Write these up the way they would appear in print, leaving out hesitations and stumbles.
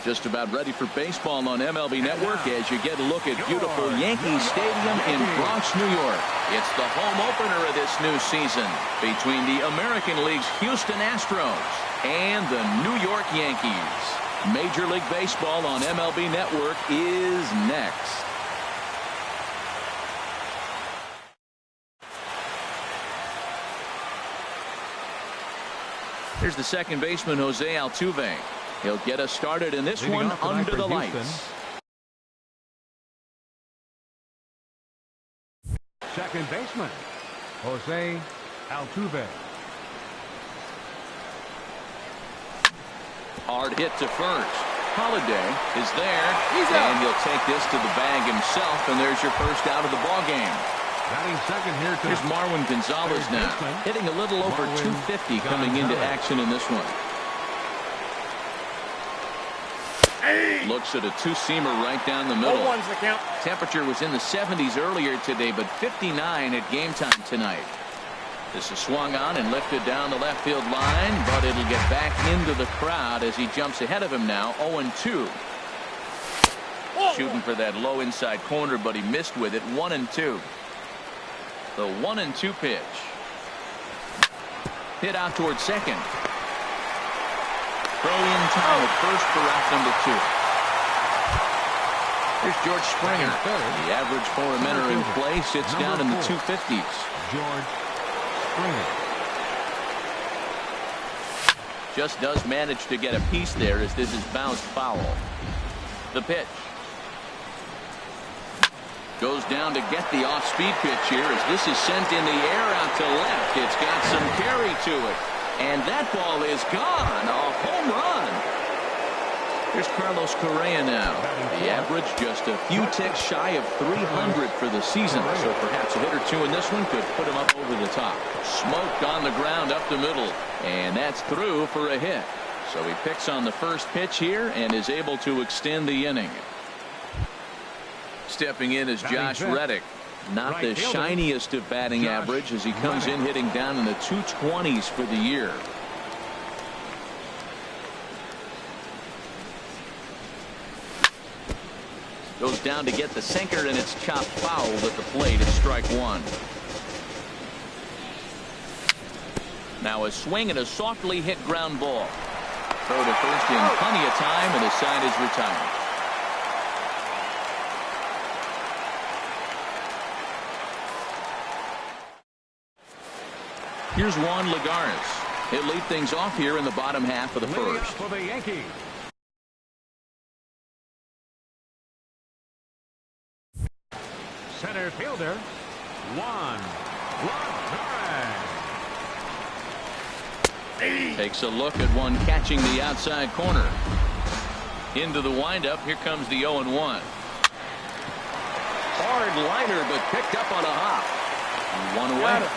Just about ready for baseball on MLB Network as you get a look at beautiful Yankee Stadium in Bronx, New York. It's the home opener of this new season between the American League's Houston Astros and the New York Yankees. Major League Baseball on MLB Network is next. Here's the second baseman, Jose Altuve. He'll get us started in this one under the lights. Second baseman, Jose Altuve. Hard hit to first. Holiday is there, and he'll take this to the bag himself, and there's your first out of the ball game. Batting second here. Here's Marwin Gonzalez now, hitting a little over 250 coming into action in this one. Looks at a two-seamer right down the middle. Temperature was in the 70s earlier today, but 59 at game time tonight. This is swung on and lifted down the left field line, but it'll get back into the crowd as he jumps ahead of him now, 0-2. Shooting for that low inside corner, but he missed with it, 1-2. The 1-2 pitch. Hit out towards second. Throw in time at first for out number 2. Here's George Springer. The average for a men in play sits down in the 250s. George Springer. Just does manage to get a piece there as this is bounced foul. The pitch. Goes down to get the off-speed pitch here as this is sent in the air out to left. It's got some carry to it. And that ball is gone. A home run. Here's Carlos Correa now. The average just a few ticks shy of 300 for the season. So perhaps a hit or two in this one could put him up over the top. Smoked on the ground up the middle. And that's through for a hit. So he picks on the first pitch here and is able to extend the inning. Stepping in is Josh Reddick. Not the shiniest of batting average as he comes in hitting down in the 220s for the year. Goes down to get the sinker, and it's chopped foul at the plate. It's strike one. Now a swing and a softly hit ground ball. Throw to first in plenty of time, and the side is retired. Here's Juan Lagares. He'll lead things off here in the bottom half of the first. For the Yankees. Center fielder, Juan Lagares. Takes a look at one catching the outside corner. Into the windup. Here comes the 0-1. Hard liner, but picked up on a hop. One away.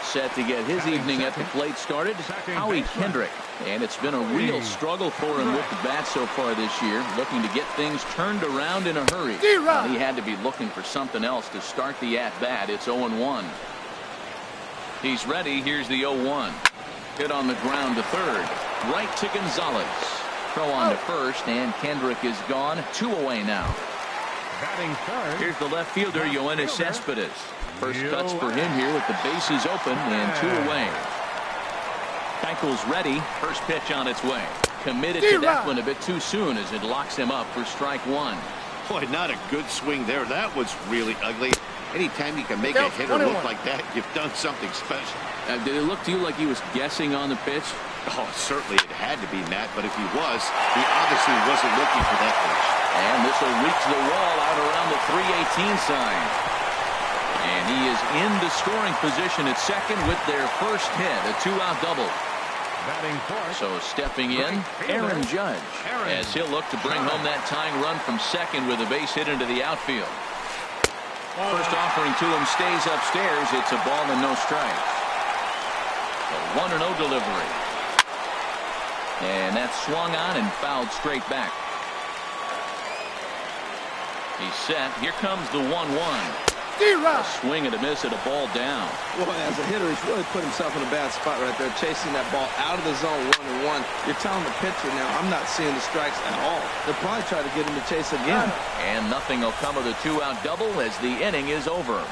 Set to get his evening at the plate started, Howie Kendrick. And it's been a real struggle for him with the bat so far this year, looking to get things turned around in a hurry. Well, he had to be looking for something else to start the at-bat. It's 0-1. He's ready. Here's the 0-1. Hit on the ground to third. Right to Gonzalez. Throw on to first, and Kendrick is gone. 2 away now. Batting third. Here's the left fielder, Yoenis Cespedes. First cuts for him here with the bases open and 2 away. Keuchel's ready. First pitch on its way. Committed to that one a bit too soon as it locks him up for strike one. Boy, not a good swing there. That was really ugly. Anytime you can make a hitter look like that, you've done something special. Did it look to you like he was guessing on the pitch? Oh, certainly it had to be, Matt, but if he was, he obviously wasn't looking for that pitch. And this will reach the wall out around the 318 sign. And he is in the scoring position at second with their first hit, a 2-out double. Batting fourth. So stepping in, Aaron Judge, as he'll look to bring home that tying run from second with a base hit into the outfield. First offering to him stays upstairs. It's a ball and no strikes. A 1-0 delivery. And that's swung on and fouled straight back. He's set. Here comes the 1-1. A swing and a miss at a ball down. Boy, as a hitter, he's really put himself in a bad spot right there, chasing that ball out of the zone 1-1. You're telling the pitcher now, I'm not seeing the strikes at all. They'll probably try to get him to chase again. And nothing will come of the 2-out double as the inning is over.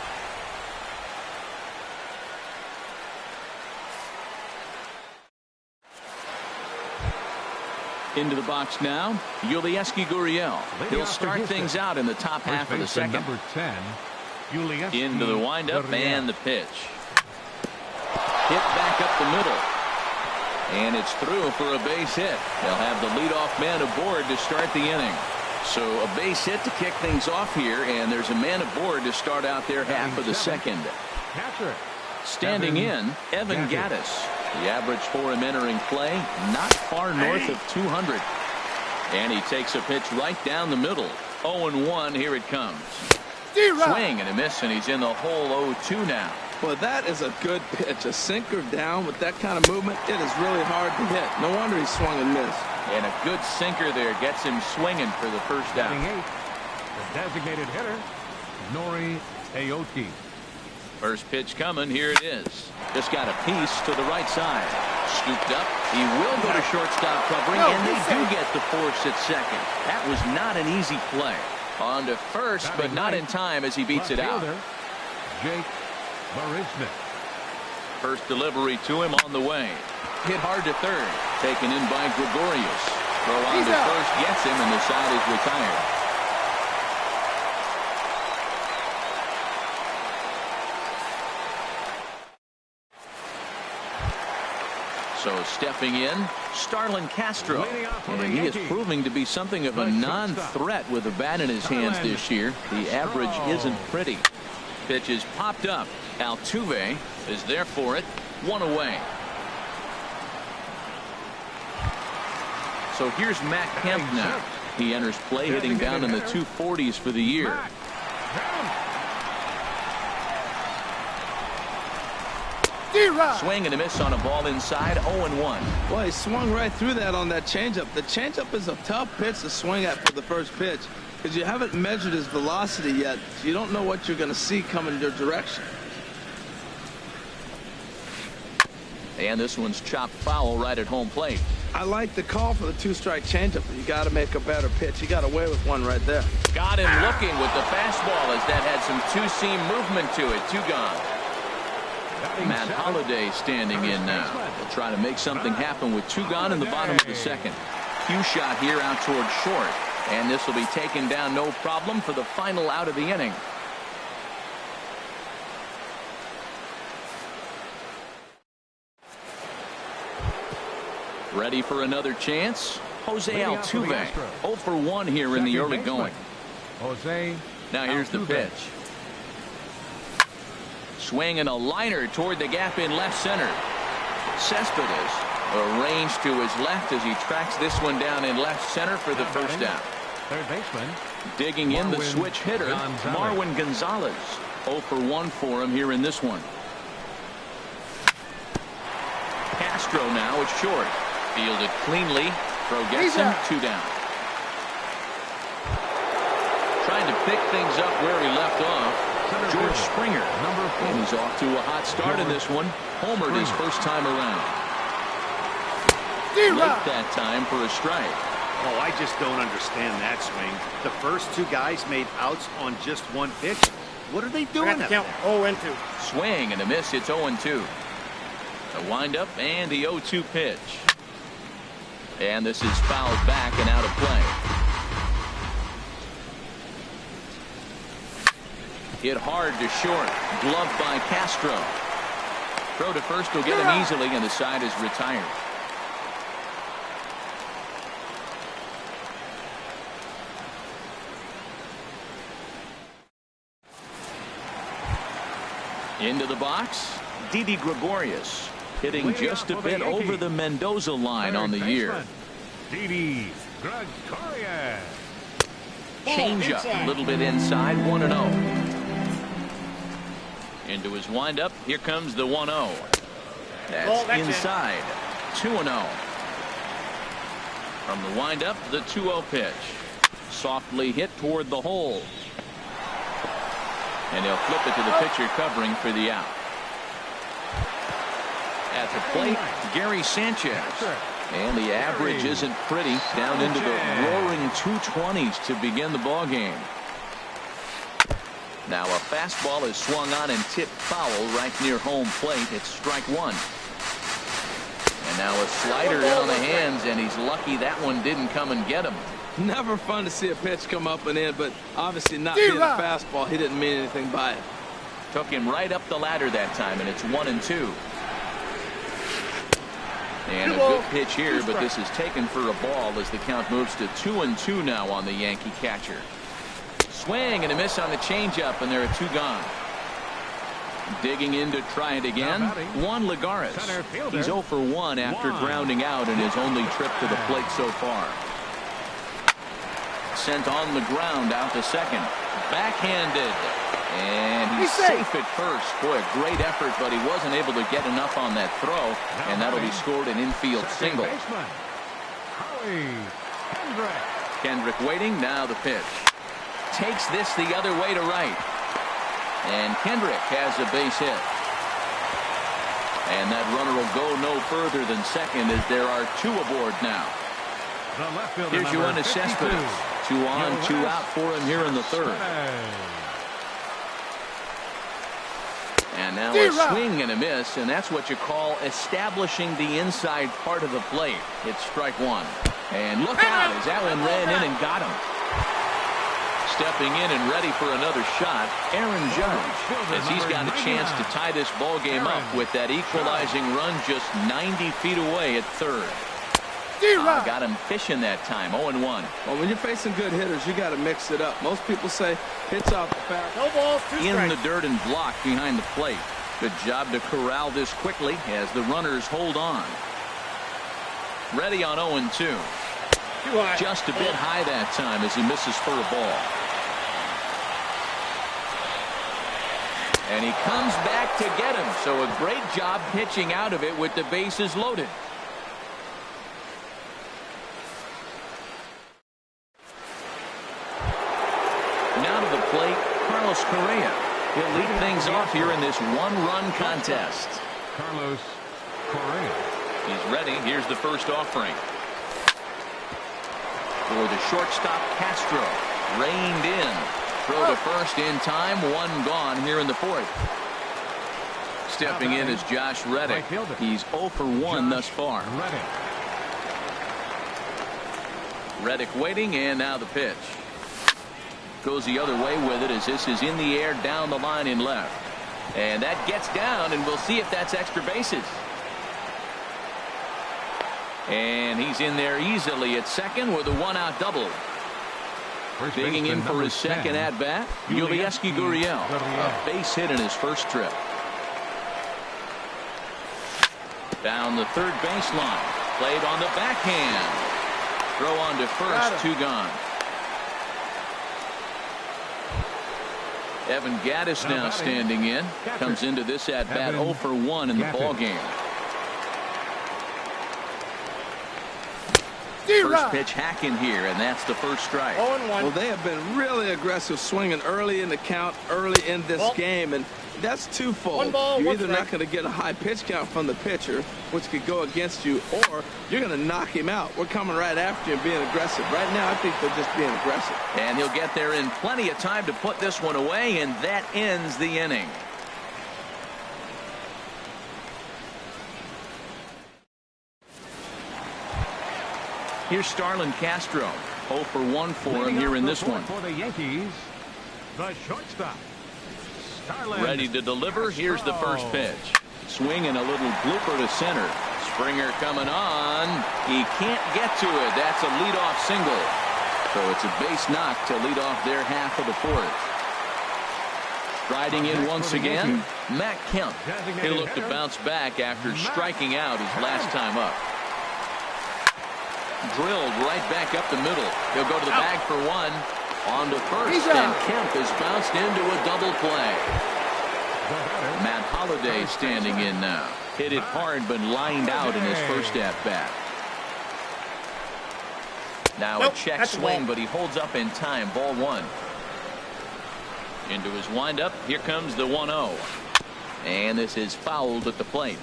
Into the box now, Yulieski Gurriel. He'll start things out in the top half of the second. Number 10, Yulieski Into the windup Gurriel. and the pitch. Hit back up the middle. And it's through for a base hit. They'll have the leadoff man aboard to start the inning. So a base hit to kick things off here, and there's a man aboard to start out their half of the second. Catcher. Standing in, Evan Gattis. The average for him entering play, not far north of 200. And he takes a pitch right down the middle. 0-1, here it comes. Swing and a miss, and he's in the hole 0-2 now. Well, that is a good pitch. A sinker down with that kind of movement, it is really hard to hit. No wonder he swung and missed. And a good sinker there gets him swinging for the first out. Batting 8, the designated hitter, Nori Aoki. First pitch coming. Here it is. Just got a piece to the right side. Scooped up. He will go to shortstop covering, and they do get the force at second. That was not an easy play. On to first, but not in time as he beats it out. Jake Marisnik. First delivery to him on the way. Hit hard to third. Taken in by Gregorius. Throw on to first gets him, and the side is retired. So stepping in, Starlin Castro. And he is proving to be something of a non-threat with a bat in his hands this year. The average isn't pretty. Pitch is popped up. Altuve is there for it. 1 away. So here's Matt Kemp now. He enters play hitting down in the 240s for the year. Swing and a miss on a ball inside. 0-1. Well, he swung right through that on that changeup. The changeup is a tough pitch to swing at for the first pitch because you haven't measured his velocity yet. So you don't know what you're going to see coming your direction. And this one's chopped foul right at home plate. I like the call for the 2-strike changeup, but you got to make a better pitch. He got away with one right there. Got him looking with the fastball as that had some two-seam movement to it. 2 gone. Matt Holliday standing in now. They'll try to make something happen with 2 gone in the bottom of the second. Cue shot here out toward short. And this will be taken down no problem for the final out of the inning. Ready for another chance? Jose Altuve. 0 for 1 here in the early going. Jose. Now here's the pitch. Swing and a liner toward the gap in left center. Cespedes arranged to his left as he tracks this one down in left center for the first out. Third baseman. Digging in the switch hitter, Marwin Gonzalez. 0 for 1 for him here in this one. Castro now at short. Fielded cleanly. Throw gets him. 2 down. Trying to pick things up where he left off. George Springer. Number 4. And he's off to a hot start in this one. Homered his first time around. Late that time for a strike. Oh, I just don't understand that swing. The first 2 guys made outs on just 1 pitch. What are they doing? Count 0-2. Swing and a miss. It's 0-2. A windup and the 0-2 pitch. And this is fouled back and out of play. Hit hard to short. Gloved by Castro. Throw to first will get him easily, and the side is retired. Into the box, Didi Gregorius. Hitting just a bit over the Mendoza line on the year. Didi Gregorius. Changeup, a little bit inside, 1-0. Into his windup, here comes the 1-0. That's inside, 2-0. From the windup, the 2-0 pitch. Softly hit toward the hole. And they'll flip it to the pitcher covering for the out. At the plate, Gary Sanchez. And the average isn't pretty, down into the roaring 220s to begin the ball game. Now a fastball is swung on and tipped foul right near home plate. It's strike one. And now a slider down the hands, and he's lucky that one didn't come and get him. Never fun to see a pitch come up and in, but obviously not being a fastball, he didn't mean anything by it. Took him right up the ladder that time, and it's 1-2. And a good pitch here, but this is taken for a ball as the count moves to 2-2 now on the Yankee catcher. Swing and a miss on the changeup, and there are two gone. Digging in to try it again, Juan Lagares. He's 0 for 1 after grounding out in his only trip to the plate so far. Sent on the ground out to second. Backhanded. And he's safe at first. Boy, a great effort, but he wasn't able to get enough on that throw, and that'll be scored an infield single. Kendrick waiting, now the pitch. Takes this the other way to right. And Kendrick has a base hit. And that runner will go no further than second as there are two aboard now. Here's Yoenis Cespedes. 2 on, 2 out for him here in the third. And now a swing and a miss, and that's what you call establishing the inside part of the plate. It's strike one. And look out as that one ran in and got him. Stepping in and ready for another shot, Aaron Judge, as he's got a chance to tie this ball game up with that equalizing run just 90 feet away at third. Got him fishing that time, 0-1. Well, when you're facing good hitters, you got to mix it up. Most people say hits off the foul. No balls, 2 strikes. In the dirt and blocked behind the plate. Good job to corral this quickly as the runners hold on. Ready on 0-2. Just a bit high that time as he misses for a ball. And he comes back to get him. So a great job pitching out of it with the bases loaded. Now to the plate, Carlos Correa. He'll lead things off here in this one-run contest. Carlos Correa. He's ready. Here's the first offering. For the shortstop, Castro. Reined in. Throw to first in time. 1 gone here in the fourth. Stepping in is Josh Reddick. He's 0 for 1 thus far. Reddick waiting, and now the pitch. Goes the other way with it as this is in the air down the line in left. And that gets down, and we'll see if that's extra bases. And he's in there easily at second with a 1-out double. Digging in for his second at-bat, Yulieski Gurriel. A base hit in his first trip. Down the third baseline. Played on the backhand. Throw on to first, 2 gone. Evan Gattis now standing in. Comes into this at-bat 0 for 1 in the ball game. First pitch hacking here, and that's the first strike. Well, they have been really aggressive swinging early in the count, early in this game, and that's twofold. You're either not going to get a high pitch count from the pitcher, which could go against you, or you're going to knock him out. We're coming right after you and being aggressive. Right now, I think they're just being aggressive. And he'll get there in plenty of time to put this one away, and that ends the inning. Here's Starlin Castro. 0 for 1 for him here in this one. For the Yankees, the shortstop. Ready to deliver. Here's the first pitch. Swing and a little blooper to center. Springer coming on. He can't get to it. That's a leadoff single. So it's a base knock to lead off their half of the fourth. Striding in once again, Matt Kemp. He'll look to bounce back after striking out his last time up. Drilled right back up the middle. He'll go to the bag for 1. On to first, and Kemp is bounced into a double play. Matt Holliday standing in now. Hit it hard, but lined out in his first at-bat. Now a check swing, but he holds up in time. Ball 1. Into his windup. Here comes the 1-0. And this is fouled at the plate.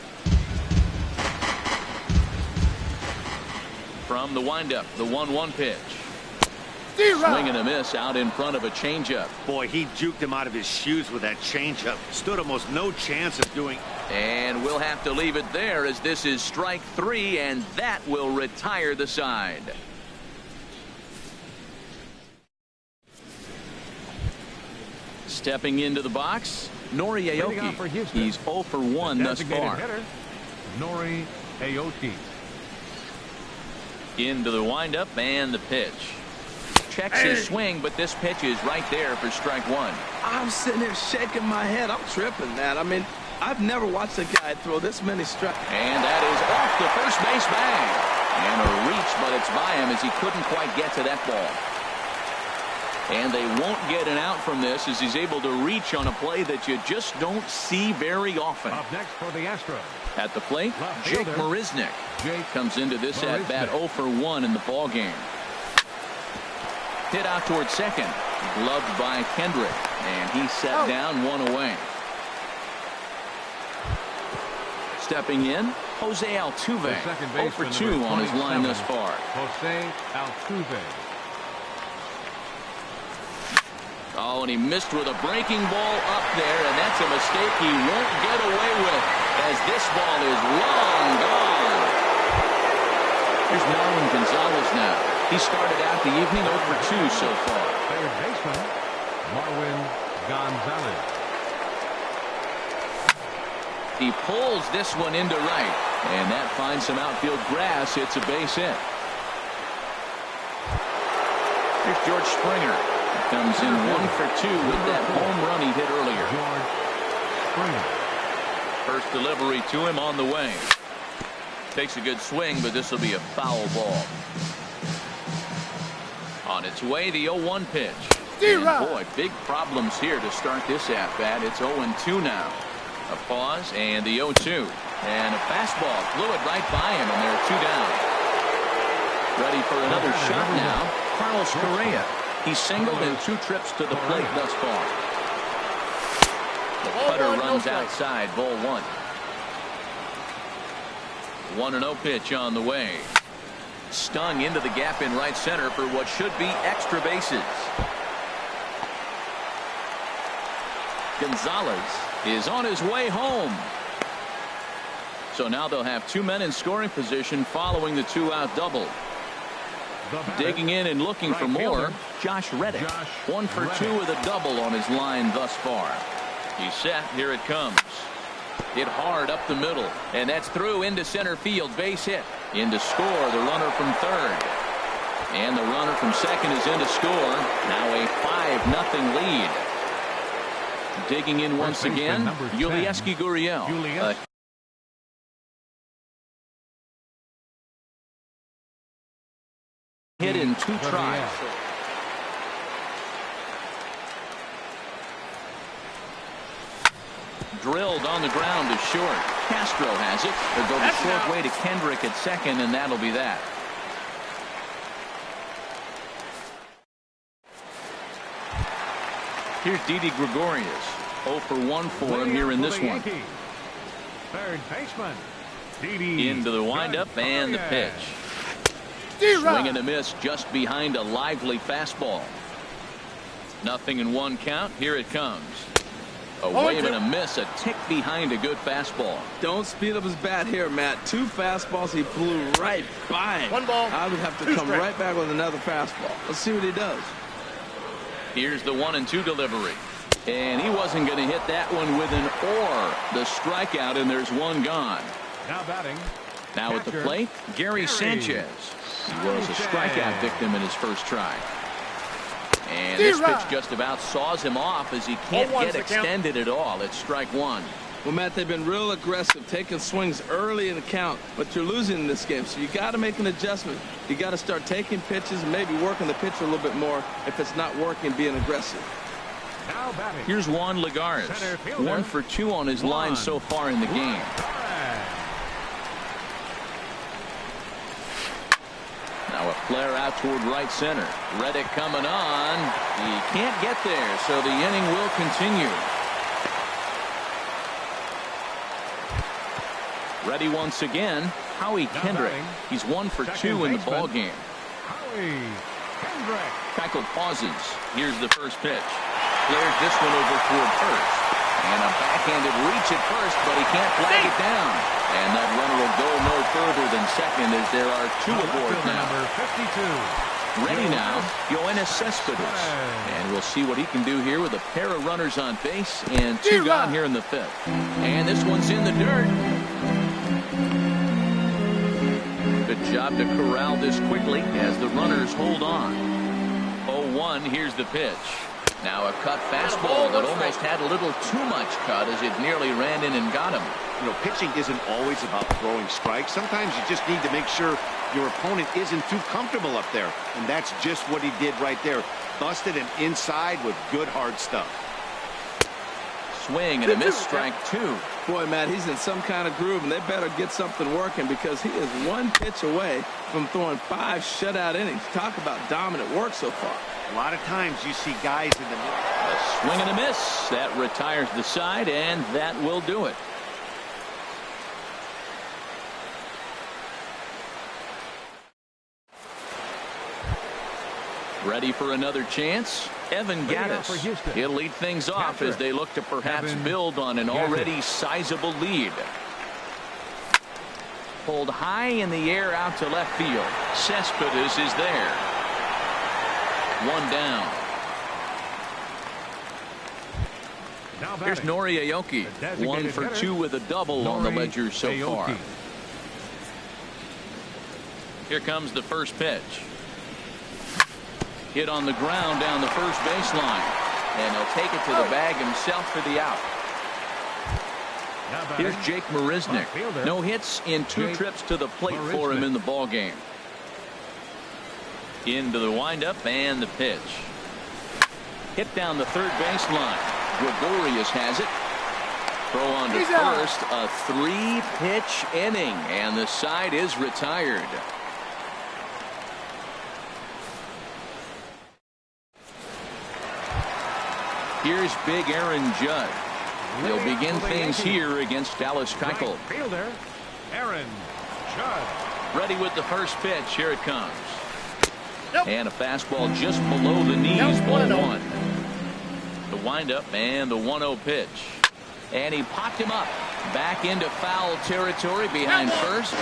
From the windup, the 1-1 pitch. Swing and a miss out in front of a changeup. Boy, he juked him out of his shoes with that changeup. Stood almost no chance of doing. And we'll have to leave it there as this is strike 3, and that will retire the side. Stepping into the box, Nori Aoki. He's 0 for 1 thus far. Hitter, Nori Aoki. Into the windup and the pitch. Checks his swing, but this pitch is right there for strike 1. I'm sitting there shaking my head. I'm tripping, man. I mean, I've never watched a guy throw this many strikes. And that is off the first base bag. And a reach, but it's by him as he couldn't quite get to that ball. And they won't get an out from this as he's able to reach on a play that you just don't see very often. Up next for the Astros. At the plate, Jake Marisnick. Jake comes into this at bat 0 for 1 in the ball game. Hit out towards second, gloved by Kendrick, and he's set down 1 away. Stepping in, Jose Altuve, 0 for 2 on his line thus far. Jose Altuve. Oh, and he missed with a breaking ball up there, and that's a mistake he won't get away with as this ball is long gone. Here's Marwin Gonzalez now. He started out the evening 0 for 2 so far. Third baseman, Marwin Gonzalez. He pulls this one into right, and that finds some outfield grass. It's a base hit. Here's George Springer. He comes in 1 for 2 with that home run he hit earlier. George Springer. First delivery to him on the way. Takes a good swing, but this will be a foul ball. On its way, the 0-1 pitch. And boy, big problems here to start this at-bat. It's 0-2 now. A pause, and the 0-2. And a fastball flew it right by him, and there are 2 down. Ready for another shot now, Carlos Correa. He's singled in 2 trips to the plate thus far. The putter runs outside, ball 1. 1-0 pitch on the way. Stung into the gap in right center for what should be extra bases. Gonzalez is on his way home. So now they'll have 2 men in scoring position following the 2-out double. Digging in and looking for more, Josh Reddick. 1 for 2 with a double on his line thus far. He's set. Here it comes. Hit hard up the middle, and that's through into center field. Base hit. In to score, the runner from third. And the runner from second is in to score. Now a 5-0 lead. Digging in once again, Yulieski Gurriel. Hit in 2 tries. Drilled on the ground to short. Castro has it. They'll go the short way to Kendrick at second, and that'll be that. Here's Didi Gregorius. 0 for 1 for him here in this one. Third baseman, Didi. Into the windup and the pitch. Swing and a miss just behind a lively fastball. 0-1 count. Here it comes. A wave and a miss, a tick behind a good fastball. Don't speed up his bat here, Matt. 2 fastballs, he flew right by him. 1 ball. I would have to come right back with another fastball. Let's see what he does. Here's the 1-2 delivery. And he wasn't going to hit that one with an or. The strikeout, and there's 1 gone. Now batting. Now at the plate, Gary Sanchez. He was a strikeout victim in his first try. And this pitch just about saws him off as he can't get extended at all. It's strike 1. Well, Matt, they've been real aggressive, taking swings early in the count, but you're losing in this game, so you got to make an adjustment. You got to start taking pitches and maybe working the pitcher a little bit more if it's not working, being aggressive. Now batting. Here's Juan Lagares. 1 for 2 on his line so far in the game. Now a Flare out toward right center. Reddick coming on. He can't get there, so the inning will continue. Ready once again, Howie Kendrick. He's 1 for 2 in the ball game. Howie Kendrick. Keuchel pauses. Here's the first pitch. Flares this one over toward first. And a backhanded reach at first, but he can't flag it down. And that runner will go no further than second as there are 2 aboard now. Number 52. Ready now, Yoenis Cespedes. And we'll see what he can do here with a pair of runners on base and 2 gone here in the 5th. And this one's in the dirt. Good job to corral this quickly as the runners hold on. 0-1, here's the pitch. Now a cut fastball that almost had a little too much cut as it nearly ran in and got him. You know, pitching isn't always about throwing strikes. Sometimes you just need to make sure your opponent isn't too comfortable up there. And that's just what he did right there. Busted him inside with good hard stuff. Swing and a miss, strike 2. Boy, Matt, he's in some kind of groove, and they better get something working because he is 1 pitch away from throwing 5 shutout innings. Talk about dominant work so far. A lot of times you see guys in the middle. A swing and a miss. That retires the side, and that will do it. Ready for another chance? Evan Gattis. He'll lead things off as they look to perhaps build on an already sizable lead. Pulled high in the air out to left field. Cespedes is there. 1 down. Here's Nori Aoki. 1 for 2 with a double on the ledger so far. Here comes the first pitch. Hit on the ground down the first baseline. And he'll take it to the bag himself for the out. Here's Jake Marisnick. No hits in 2 trips to the plate for him in the ball game. Into the windup and the pitch. Hit down the third baseline. Gregorius has it. Throw on to first. A 3-pitch inning. And the side is retired. Here's big Aaron Judd. He'll begin things here against Dallas Keuchel. Fielder, Aaron Judd. Ready with the first pitch. Here it comes. And a fastball just below the knees. Ball 1. The windup and the 1-0 pitch. And he popped him up. Back into foul territory behind first.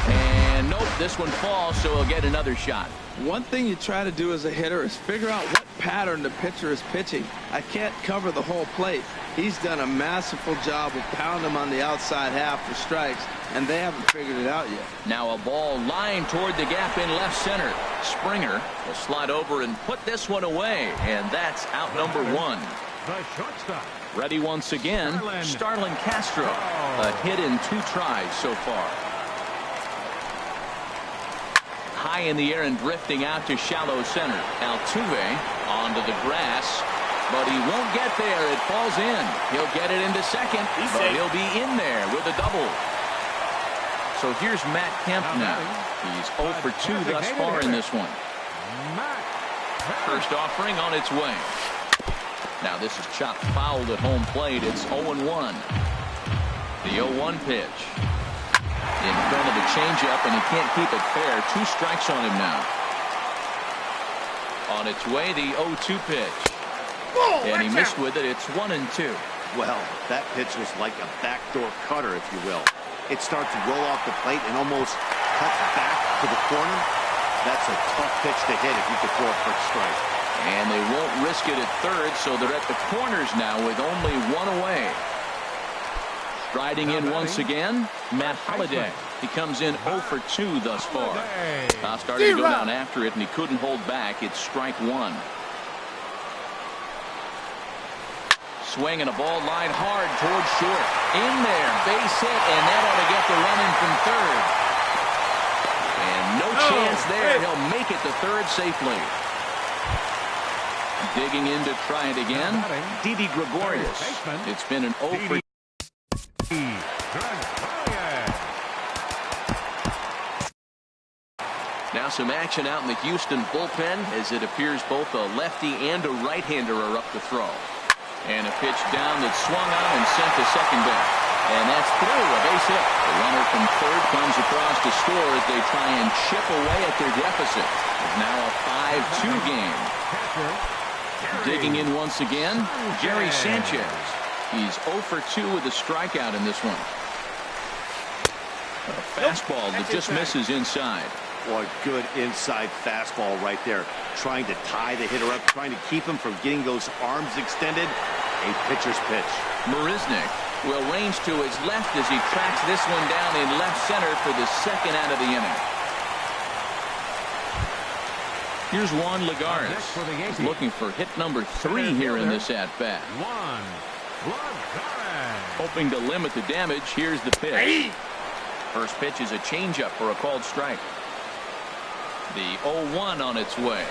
And nope, this one falls, so he'll get another shot. One thing you try to do as a hitter is figure out what pattern the pitcher is pitching. I can't cover the whole plate. He's done a masterful job of pounding him on the outside half for strikes, and they haven't figured it out yet. Now a ball lined toward the gap in left center. Springer will slide over and put this one away, and that's out number 1. The shortstop. Ready once again, Starlin Castro. A hit in 2 tries so far. High in the air and drifting out to shallow center. Altuve onto the grass, but he won't get there. It falls in. He'll get it into second, but he'll be in there with a double. So here's Matt Kemp now. He's 0 for 2 thus far in this one. First offering on its way. Now this is chopped foul at home plate. It's 0-1. The 0-1 pitch. In front of the changeup, and he can't keep it fair. 2 strikes on him now. On its way, the 0-2 pitch. And he missed with it. It's 1-2. Well, that pitch was like a backdoor cutter, if you will. It starts to roll off the plate and almost cuts back to the corner. That's a tough pitch to hit if you could throw a quick strike. And they won't risk it at third, so they're at the corners now with only 1 away. Striding in once again, Matt Holliday. He comes in 0 for 2 thus far. Now starting to go down after it, and he couldn't hold back. It's strike 1. Swing and a ball line hard towards short. In there, base hit, and that ought to get the run in from third. And no chance there. He'll make it to third safely. Digging in to try it again, Didi Gregorius. It's been an 0 for 2. Now Now some action out in the Houston bullpen as it appears both a lefty and a right-hander are up to throw. And a pitch down that swung on and sent to second base. And that's through, a base hit. The runner from third comes across to score as they try and chip away at their deficit. It's now a 5-2 game. Digging in once again, Jerry Sanchez. He's 0 for 2 with a strikeout in this one. A fastball that just misses inside. Boy, good inside fastball right there. Trying to tie the hitter up, trying to keep him from getting those arms extended. A pitcher's pitch. Marisnick will range to his left as he tracks this one down in left center for the second out of the inning. Here's Juan Lagares looking for hit number 3 here in this at-bat. Hoping to limit the damage. Here's the pitch. First pitch is a changeup for a called strike. The 0-1 on its way.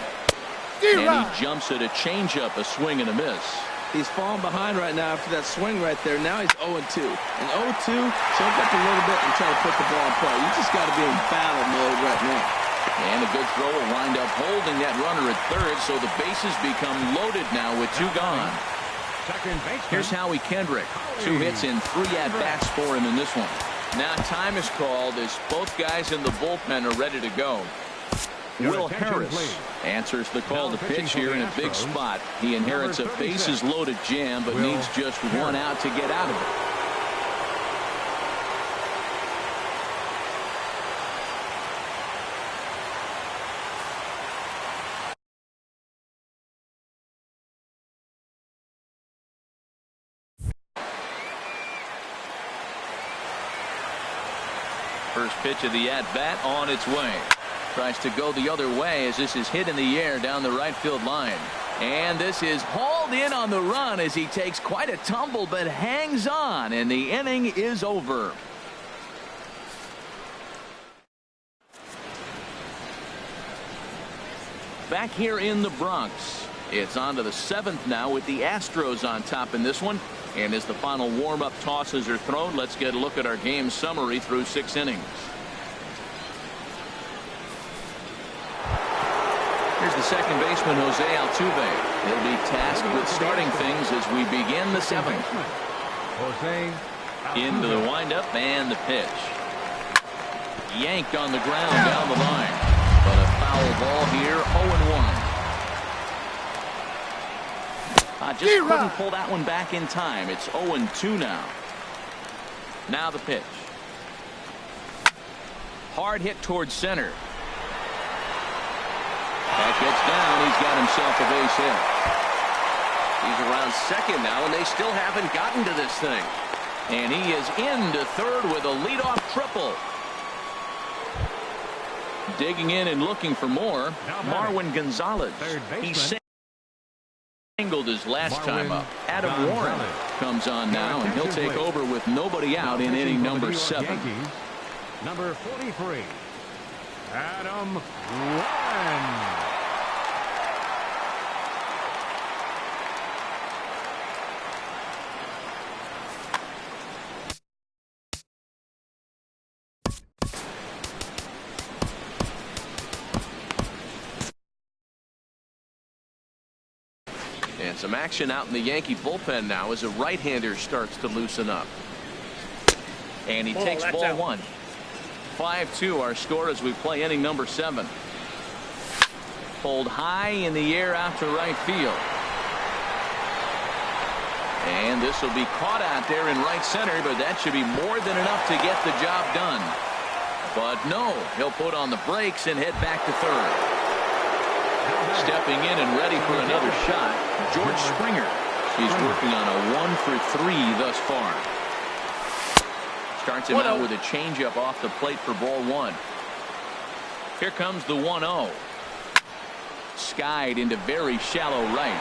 And he jumps at a changeup, a swing and a miss. He's falling behind right now after that swing right there. Now he's 0-2. And 0-2, choke up a little bit and try to put the ball in play. You just got to be in battle mode right now. And a good throw will wind up holding that runner at third, so the bases become loaded now with 2 gone. Here's Howie Kendrick. 2 hits and 3 at-bats for him in this one. Now time is called as both guys in the bullpen are ready to go. Will Harris answers the call to pitch here in a big spot. He inherits a bases loaded jam, but needs just 1 out to get out of it. First pitch of the at-bat on its way. Tries to go the other way as this is hit in the air down the right field line. And this is hauled in on the run as he takes quite a tumble but hangs on, and the inning is over. Back here in the Bronx, it's on to the 7th now with the Astros on top in this one. And as the final warm-up tosses are thrown, let's get a look at our game summary through 6 innings. Here's the second baseman, Jose Altuve. He'll be tasked with starting things as we begin the 7th. Into the windup and the pitch. Yanked on the ground down the line. But a foul ball here, 0-1. Just couldn't pull that one back in time. It's 0-2 now. Now the pitch. Hard hit towards center. That gets down. He's got himself a base hit. He's around second now, and they still haven't gotten to this thing. And he is into third with a leadoff triple. Digging in and looking for more, Marwin Gonzalez. He singled his last time up. Adam Warren comes on now, and he'll take over with nobody out in inning number 7. Number 43, Adam Warren. And some action out in the Yankee bullpen now as a right-hander starts to loosen up. And he takes ball out. 1. 5-2 our score as we play inning number 7. Pulled high in the air out to right field. And this will be caught out there in right center, but that should be more than enough to get the job done. But no, he'll put on the brakes and head back to third. Stepping in and ready for another shot, George Springer. He's working on a 1 for 3 thus far. Starts him out with a changeup off the plate for ball 1. Here comes the 1-0. Skied into very shallow right.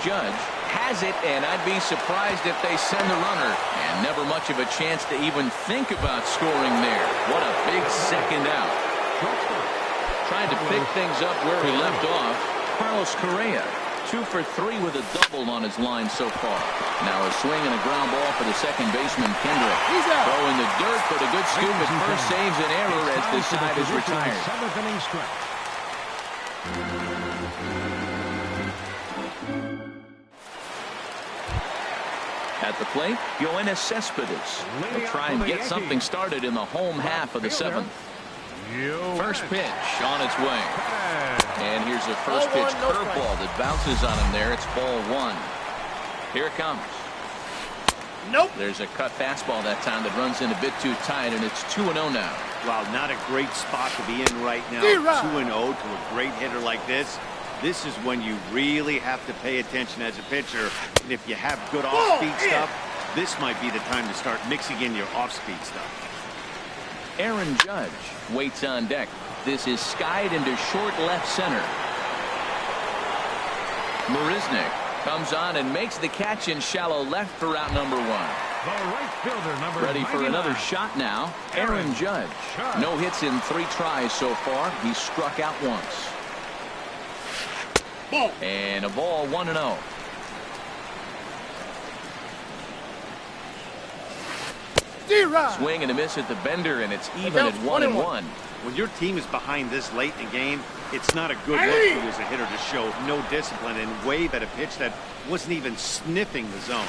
Judge has it, and I'd be surprised if they send the runner. And never much of a chance to even think about scoring there. What a big second out. Trying to pick things up where he left off, Carlos Correa. 2 for 3 with a double on his line so far. Now a swing and a ground ball for the second baseman, Kendrick. Throw in the dirt, but a good scoop at first saves an error as the side is retired. 7th inning stretch. At the plate, Yoenis Cespedes will try and get something started in the home half of the 7th. First pitch on its way. And here's a first pitch curveball that bounces on him there. It's ball 1. Here it comes. Nope. There's a cut fastball that time that runs in a bit too tight, and it's 2-0 now. Wow, not a great spot to be in right now. 2-0 to a great hitter like this. This is when you really have to pay attention as a pitcher. And if you have good off-speed stuff, this might be the time to start mixing in your off-speed stuff. Aaron Judge waits on deck. This is skied into short left center. Marisnick comes on and makes the catch in shallow left for route number 1. The right fielder, number Ready for 99. another shot now. Aaron Judge. No hits in 3 tries so far. He's struck out once. Ball. And a ball, 1-0. Swing and a miss at the bender, and it's even at 1-1. When your team is behind this late in the game, it's not a good look for you as a hitter to show no discipline and wave at a pitch that wasn't even sniffing the zone.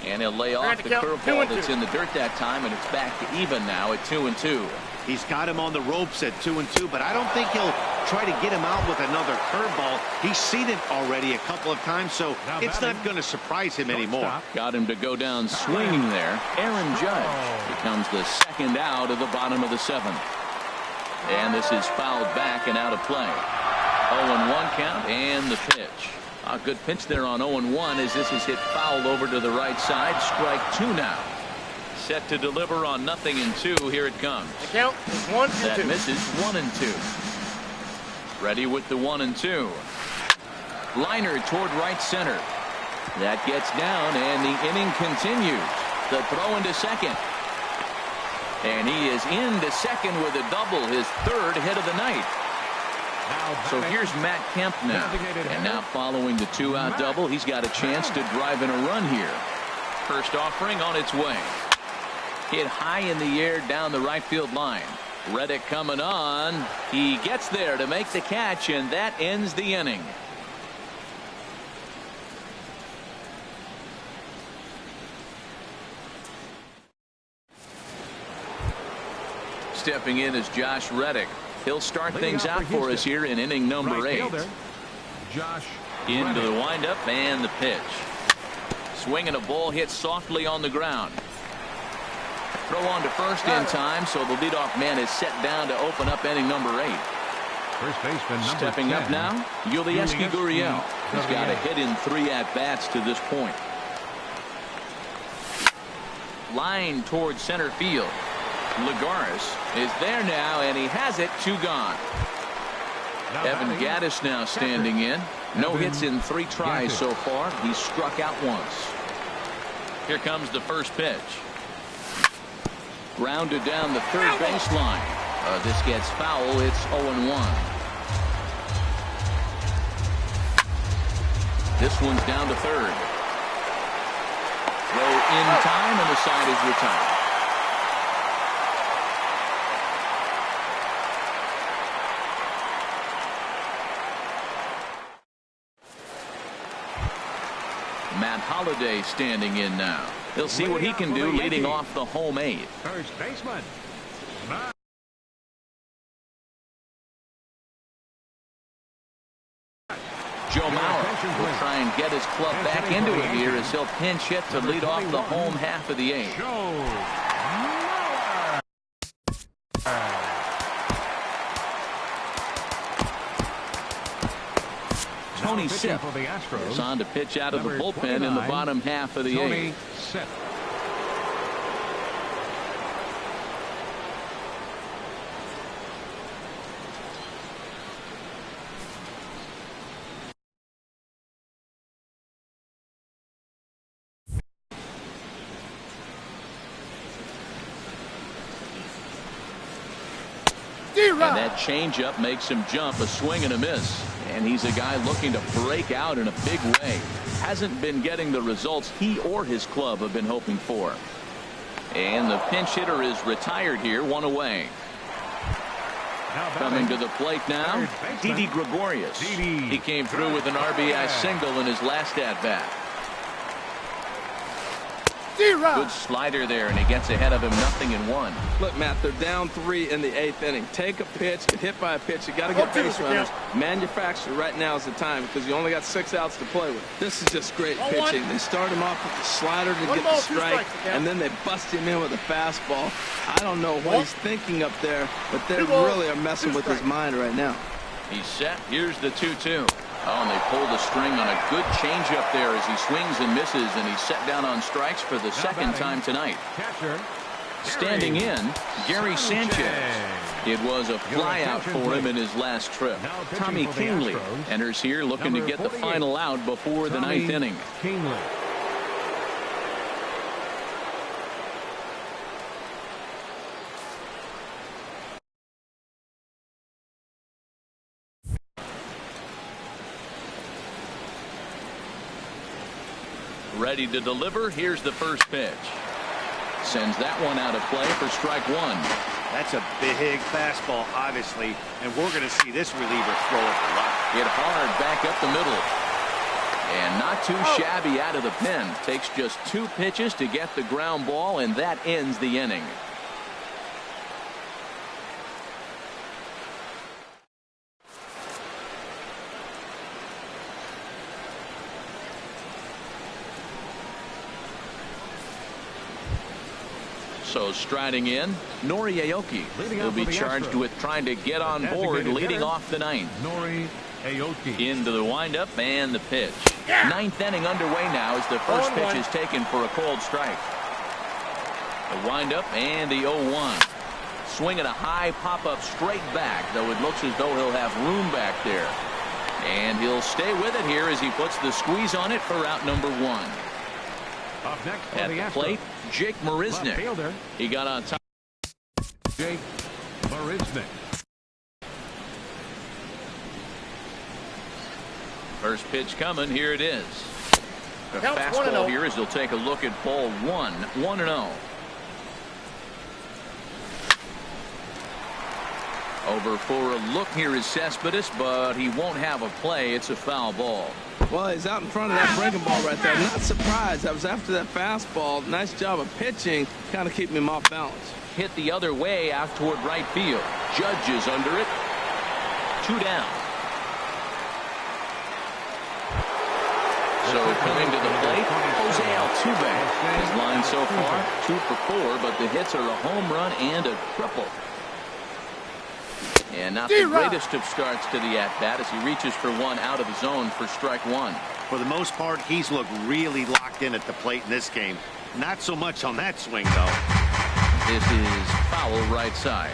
And he'll lay off the curveball that's in the dirt that time, and it's back to even now at 2-2. He's got him on the ropes at 2-2, but I don't think he'll try to get him out with another curveball. He's seen it already a couple of times, so it's not going to surprise him anymore. Got him to go down swinging there. Aaron Judge becomes the second out of the bottom of the 7th. And this is fouled back and out of play. 0-1 count and the pitch. A good pitch there on 0-1 as this is hit foul over to the right side. Strike 2 now. Set to deliver on 0-2. Here it comes. The count is 1 and 2. That misses 1-2. Ready with the 1-2. Liner toward right center. That gets down and the inning continues. The throw into second. And he is into second with a double, his 3rd hit of the night. So here's Matt Kemp now. And now following the 2-out double, he's got a chance to drive in a run here. First offering on its way. Hit high in the air down the right field line. Reddick coming on. He gets there to make the catch, and that ends the inning. Stepping in is Josh Reddick. He'll start things out for us here in inning number 8. Josh into the windup and the pitch. Swinging a ball hit softly on the ground. Throw on to first in time, so the leadoff man is set down to open up inning number 8. First baseman number Stepping 10. up now, Yulieski Gurriel. He's got a hit in 3 at-bats to this point. Line towards center field. Lagares is there now, and he has it. 2 gone. Evan Gattis now standing in. No hits in 3 tries so far. He's struck out once. Here comes the first pitch. Grounded down the third baseline. This gets foul. It's 0-1. This one's down to third. Throw in time, and the side is retired. Matt Holliday standing in now. He'll see what he can do leading off the home 8. First baseman. Joe Mauer will try and get his club back into it here as he'll pinch hit to lead off the home half of the 8th. Tony Sipp is on to pitch out of the bullpen in the bottom half of the 8th. And that changeup makes him jump. A swing and a miss. And he's a guy looking to break out in a big way. Hasn't been getting the results he or his club have been hoping for. And the pinch hitter is retired here, one away. Coming to the plate now, Didi Gregorius. He came through with an RBI single in his last at-bat. Good slider there, and he gets ahead of him 0-1. Look, Matt, they're down 3 in the 8th inning. Take a pitch, get hit by a pitch. You got to get base runners. Manufacture right now is the time because you only got 6 outs to play with. This is just great pitching. They start him off with the slider to get the strike, and then they bust him in with a fastball. I don't know what he's thinking up there, but they really are messing with his mind right now. He's set. Here's the 2-2. Oh, and they pull the string on a good changeup there as he swings and misses, and he's set down on strikes for the second time tonight. Standing in, Gary Sanchez. It was a flyout for him in his last trip. Tommy Kingley enters here looking to get the final out before the 9th inning. Ready to deliver. Here's the first pitch. Sends that one out of play for strike 1. That's a big fastball, obviously, and we're going to see this reliever throw it a lot. Hit hard back up the middle. And not too shabby out of the pen. Takes just 2 pitches to get the ground ball, and that ends the inning. So striding in, Nori Aoki. He'll be charged with trying to get on board leading off the 9th. Nori Aoki. Into the windup and the pitch. 9th inning underway now as the first pitch is taken for a cold strike. The windup and the 0-1. Swinging a high pop-up straight back, though it looks as though he'll have room back there. And he'll stay with it here as he puts the squeeze on it for out number 1. Up next at the plate, Jake Marisnick. He got on top. Jake Marisnick. First pitch coming. Here it is. The fastball here as he'll take a look at ball 1. 1-0. Over for a look here is Cespedes, but he won't have a play. It's a foul ball. Well, he's out in front of that breaking ball right there. Not surprised. I was after that fastball. Nice job of pitching, kind of keeping him off balance. Hit the other way out toward right field. Judge is under it. 2 down. So coming to the plate, Jose Altuve. His line so far, 2 for 4, but the hits are a home run and a triple. And not the greatest of starts to the at-bat as he reaches for 1 out of the zone for strike 1. For the most part, he's looked really locked in at the plate in this game. Not so much on that swing, though. This is foul right side.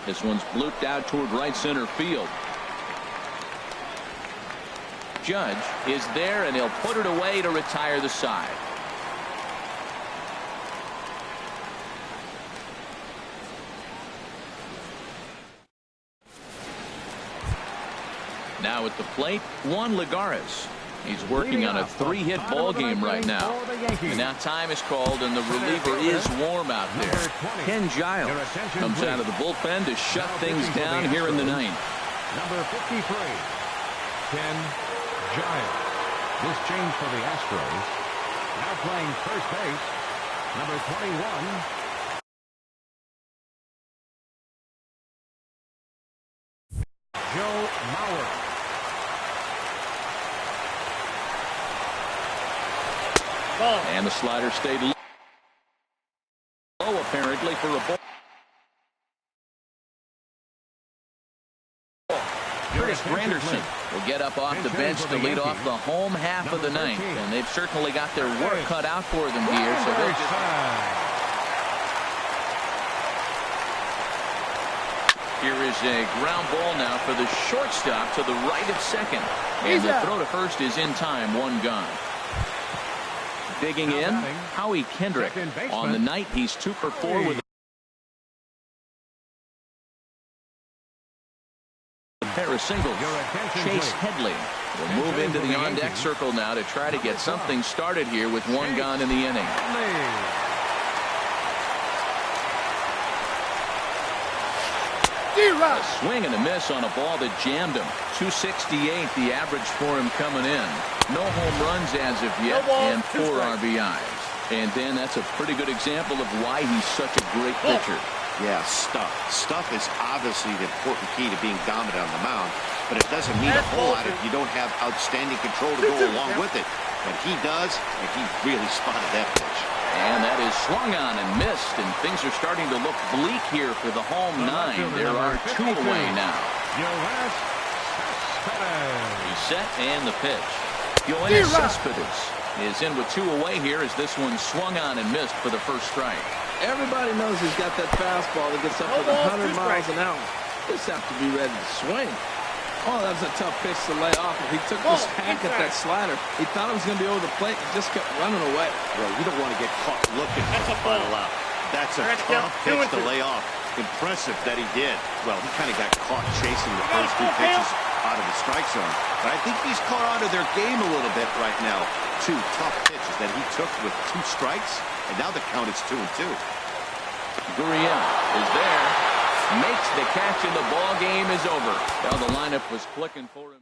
This one's blooped out toward right center field. Judge is there, and he'll put it away to retire the side. Now at the plate, Juan Lagares. He's working on a 3-hit ball game right now. And now time is called, and the reliever is warm out there. Ken Giles comes out of the bullpen to shut things down here in the 9th. Number 53, Ken Giles. This change for the Astros. Now playing first base, number 21. Joe Mauer. And the slider stayed low apparently for a ball. Curtis Granderson will get up off the bench to lead off the home half of the 9th. And they've certainly got their work cut out for them here. So they'll just... Here is a ground ball now for the shortstop to the right of second. And the throw to first is in time. 1 gone. Digging in, Howie Kendrick. On the night, he's 2 for 4 with singles. Chase Headley will move into the on-deck circle now to try to get something started here with one gone in the inning. A swing and a miss on a ball that jammed him. 268 the average for him coming in. No home runs as of yet, and 4 RBIs. And Dan, that's a pretty good example of why he's such a great pitcher. Yeah, stuff. Stuff is obviously the important key to being dominant on the mound, but it doesn't mean a whole lot if you don't have outstanding control to go along with it. But he does, and he really spotted that pitch. And that is swung on and missed, and things are starting to look bleak here for the home 9. There are 2 away now. He's set, and the pitch. Yoenis Cespedes is in with 2 away here as this one swung on and missed for the first strike. Everybody knows he's got that fastball that gets up to 100 miles an hour. Just have to be ready to swing. Oh, that was a tough pitch to lay off. He took this hack at that slider. He thought it was going to be over the plate and just kept running away. Well, you don't want to get caught looking for the final out. That's a tough pitch to lay off. Impressive that he did. Well, he kind of got caught chasing the first 2 pitches out of the strike zone. But I think he's caught out of their game a little bit right now. 2 tough pitches that he took with 2 strikes, and now the count is 2-2. Gurriel is there. Makes the catch, and the ball game is over. Well, the lineup was clicking for him.